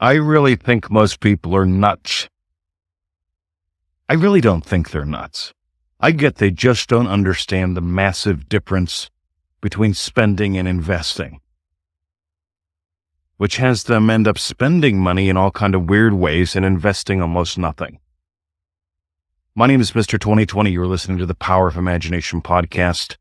I really think most people are nuts. I really don't think they're nuts. I get they just don't understand the massive difference between spending and investing, which has them end up spending money in all kind of weird ways and investing almost nothing. My name is Mr. 2020. You're listening to the Power of Imagination podcast.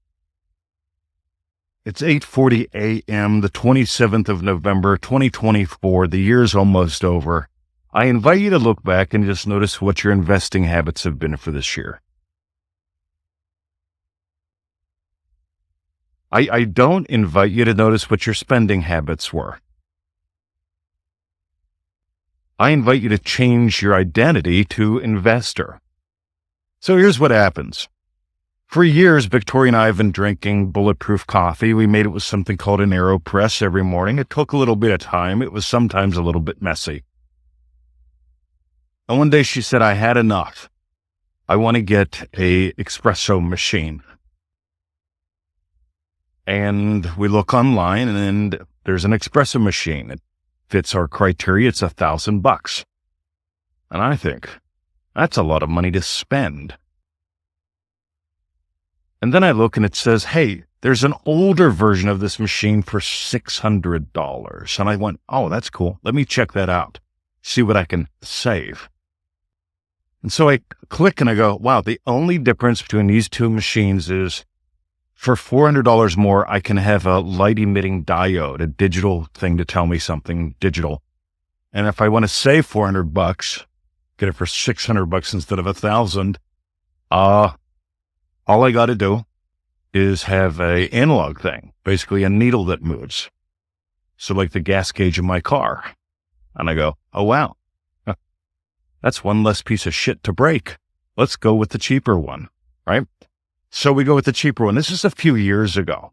It's 8:40 a.m., the 27th of November, 2024. The year's almost over. I invite you to look back and just notice what your investing habits have been for this year. I don't invite you to notice what your spending habits were. I invite you to change your identity to investor. So here's what happens. For years, Victoria and I have been drinking bulletproof coffee. We made it with something called an AeroPress every morning. It took a little bit of time. It was sometimes a little bit messy. And one day she said, I had enough. I want to get a espresso machine. And we look online and there's an espresso machine. It fits our criteria. It's $1,000. And I think that's a lot of money to spend. And then I look and it says, hey, there's an older version of this machine for $600. And I went, oh, that's cool. Let me check that out. See what I can save. And so I click and I go, wow, the only difference between these two machines is for $400 more, I can have a light emitting diode, a digital thing to tell me something digital. And if I want to save $400, get it for $600 instead of $1,000, all I got to do is have a analog thing, basically a needle that moves. So like the gas gauge in my car. And I go, oh, wow, that's one less piece of shit to break. Let's go with the cheaper one, right? So we go with the cheaper one. This is a few years ago.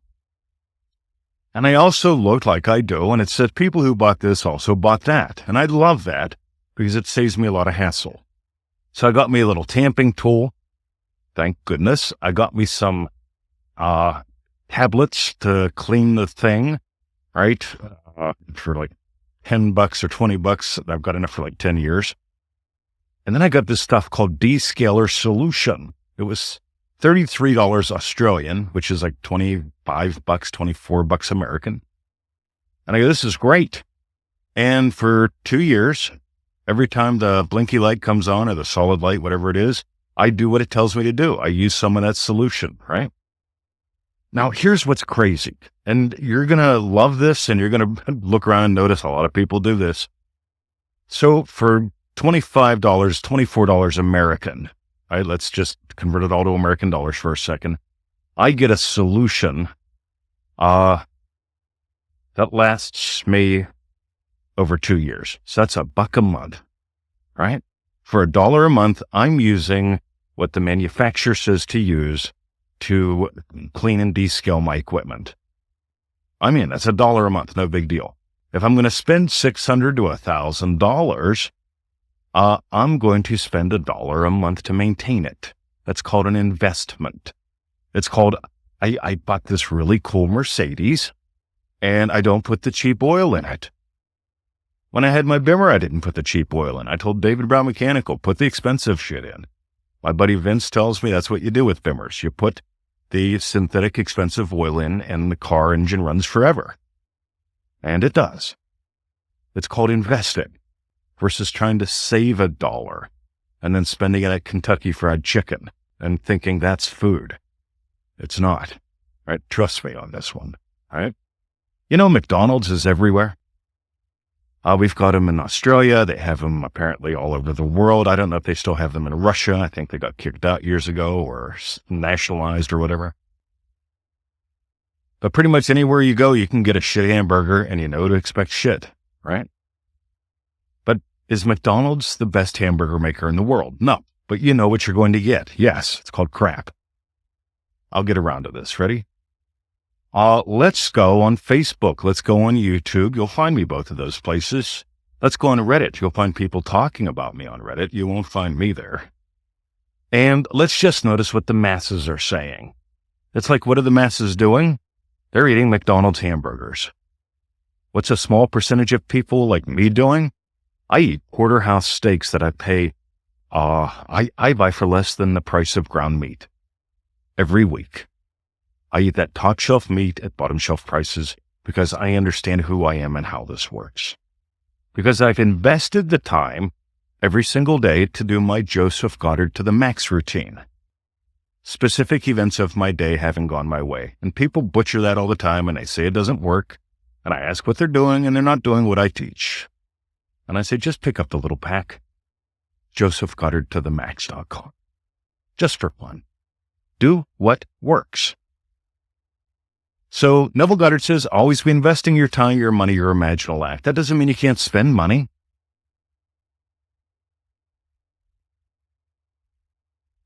And I also looked like I do, and it said people who bought this also bought that. And I love that because it saves me a lot of hassle. So I got me a little tamping tool. Thank goodness. I got me some tablets to clean the thing, right? For like $10 or $20. I've got enough for like 10 years. And then I got this stuff called Descaler Solution. It was $33 Australian, which is like $25, $24 American. And I go, this is great. And for 2 years, every time the blinky light comes on or the solid light, whatever it is, I do what it tells me to do. I use some of that solution, right? Now, here's what's crazy. And you're going to love this and you're going to look around and notice a lot of people do this. So for $25, $24 American, all right, let's just convert it all to American dollars for a second. I get a solution that lasts me over 2 years. So that's $1 a month, right? For $1 a month, I'm using what the manufacturer says to use to clean and descale my equipment. I mean, that's $1 a month, no big deal. If I'm going to spend $600 to $1,000, I'm going to spend $1 a month to maintain it. That's called an investment. It's called, I bought this really cool Mercedes and I don't put the cheap oil in it. When I had my Bimmer, I didn't put the cheap oil in. I told David Brown Mechanical, put the expensive shit in. My buddy Vince tells me that's what you do with Bimmers. You put the synthetic expensive oil in and the car engine runs forever. And it does. It's called investing versus trying to save $1 and then spending it at Kentucky Fried Chicken and thinking that's food. It's not, right? Trust me on this one, right? You know, McDonald's is everywhere. We've got them in Australia. They have them apparently all over the world. I don't know if they still have them in Russia. I think they got kicked out years ago or nationalized or whatever. But pretty much anywhere you go, you can get a shit hamburger and you know to expect shit, right? But is McDonald's the best hamburger maker in the world? No, but you know what you're going to get. Yes, it's called crap. I'll get around to this. Ready? Let's go on Facebook. Let's go on YouTube. You'll find me both of those places. Let's go on Reddit. You'll find people talking about me on Reddit. You won't find me there. And let's just notice what the masses are saying. It's like, what are the masses doing? They're eating McDonald's hamburgers. What's a small percentage of people like me doing? I eat porterhouse steaks that I buy for less than the price of ground meat every week. I eat that top shelf meat at bottom shelf prices because I understand who I am and how this works. Because I've invested the time every single day to do my Joseph Goddard to the max routine. Specific events of my day haven't gone my way. And people butcher that all the time and they say it doesn't work. And I ask what they're doing and they're not doing what I teach. And I say, just pick up the little pack. JosephGoddardToTheMax.com. Just for fun. Do what works. So Neville Goddard says, always be investing your time, your money, your imaginal act. That doesn't mean you can't spend money.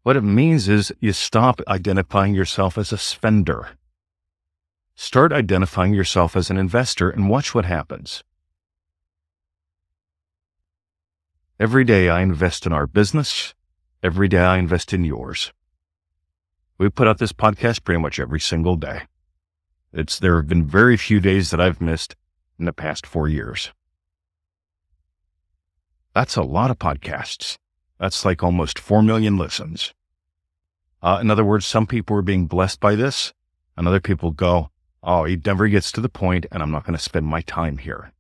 What it means is you stop identifying yourself as a spender. Start identifying yourself as an investor and watch what happens. Every day I invest in our business. Every day I invest in yours. We put out this podcast pretty much every single day. There have been very few days that I've missed in the past 4 years. That's a lot of podcasts. That's like almost 4 million listens. In other words, some people are being blessed by this, and other people go, oh, he never gets to the point, and I'm not going to spend my time here.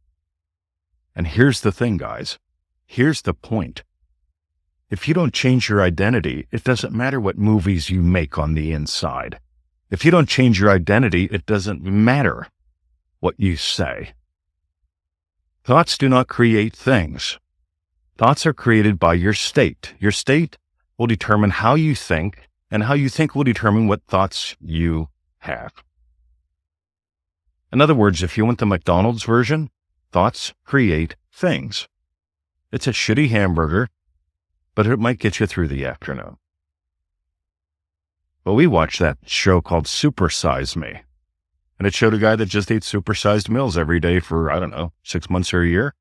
And here's the thing, guys. Here's the point. If you don't change your identity, it doesn't matter what movies you make on the inside. If you don't change your identity, it doesn't matter what you say. Thoughts do not create things. Thoughts are created by your state. Your state will determine how you think, and how you think will determine what thoughts you have. In other words, if you want the McDonald's version, thoughts create things. It's a shitty hamburger, but it might get you through the afternoon. But we watched that show called Super Size Me, and it showed a guy that just ate supersized meals every day for, 6 months or a year.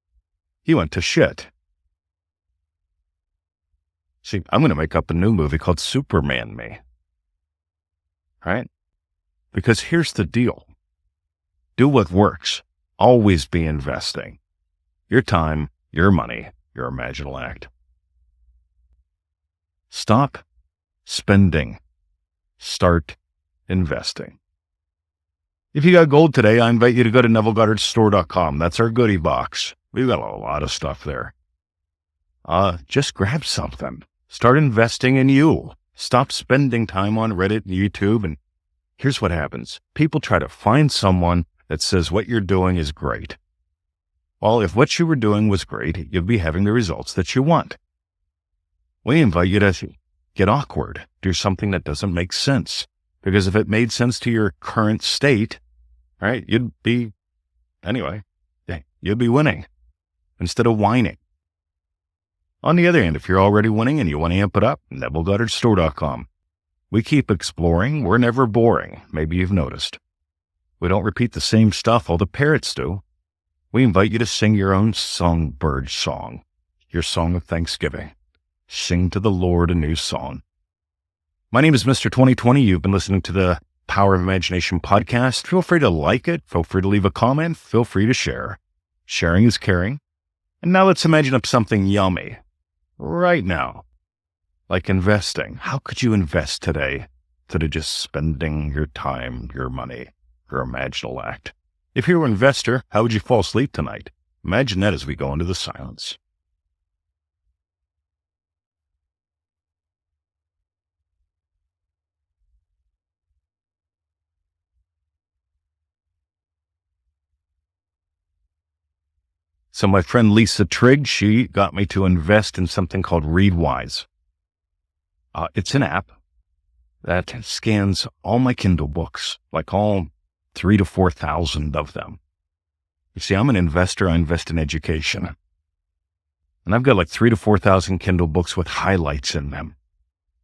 He went to shit. See, I'm going to make up a new movie called Superman Me. Right? Because here's the deal. Do what works. Always be investing. Your time, your money, your imaginal act. Stop spending. Start investing. If you got gold today, I invite you to go to NevilleGoddardStore.com. That's our goodie box. We've got a lot of stuff there. Just grab something. Start investing in you. Stop spending time on Reddit and YouTube. And here's what happens. People try to find someone that says what you're doing is great. Well, if what you were doing was great, you'll be having the results that you want. We invite you to get awkward. Do something that doesn't make sense. Because if it made sense to your current state, right, you'd be winning instead of whining. On the other hand, if you're already winning and you want to amp it up, NevilleGoddardStore.com. We keep exploring. We're never boring. Maybe you've noticed. We don't repeat the same stuff all the parrots do. We invite you to sing your own songbird song, your song of thanksgiving. Sing to the Lord a new song. My name is Mr. 2020. You've been listening to the Power of Imagination podcast. Feel free to like it. Feel free to leave a comment. Feel free to share. Sharing is caring. And now let's imagine up something yummy. Right now. Like investing. How could you invest today instead of just spending your time, your money, your imaginal act? If you're an investor, how would you fall asleep tonight? Imagine that as we go into the silence. So my friend Lisa Trigg, she got me to invest in something called ReadWise. It's an app that scans all my Kindle books, like all 3,000 to 4,000 of them. You see, I'm an investor. I invest in education. And I've got like 3,000 to 4,000 Kindle books with highlights in them.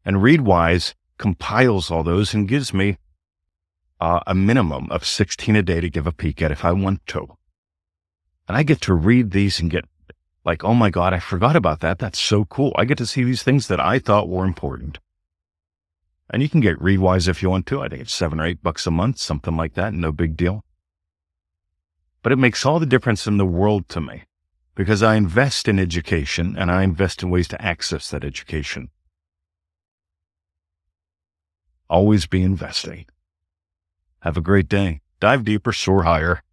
And ReadWise compiles all those and gives me a minimum of 16 a day to give a peek at if I want to. And I get to read these and get like, oh my God, I forgot about that. That's so cool. I get to see these things that I thought were important. And you can get ReadWise if you want to. I think it's $7 or $8 a month, something like that. No big deal. But it makes all the difference in the world to me because I invest in education and I invest in ways to access that education. Always be investing. Have a great day. Dive deeper, soar higher,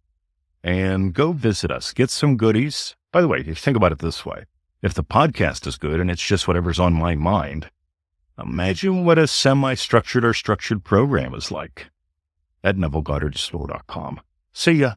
and go visit us. Get some goodies. By the way, if you think about it this way, if the podcast is good and it's just whatever's on my mind, imagine what a semi-structured or structured program is like at NevilleGoddardSchool.com. See ya.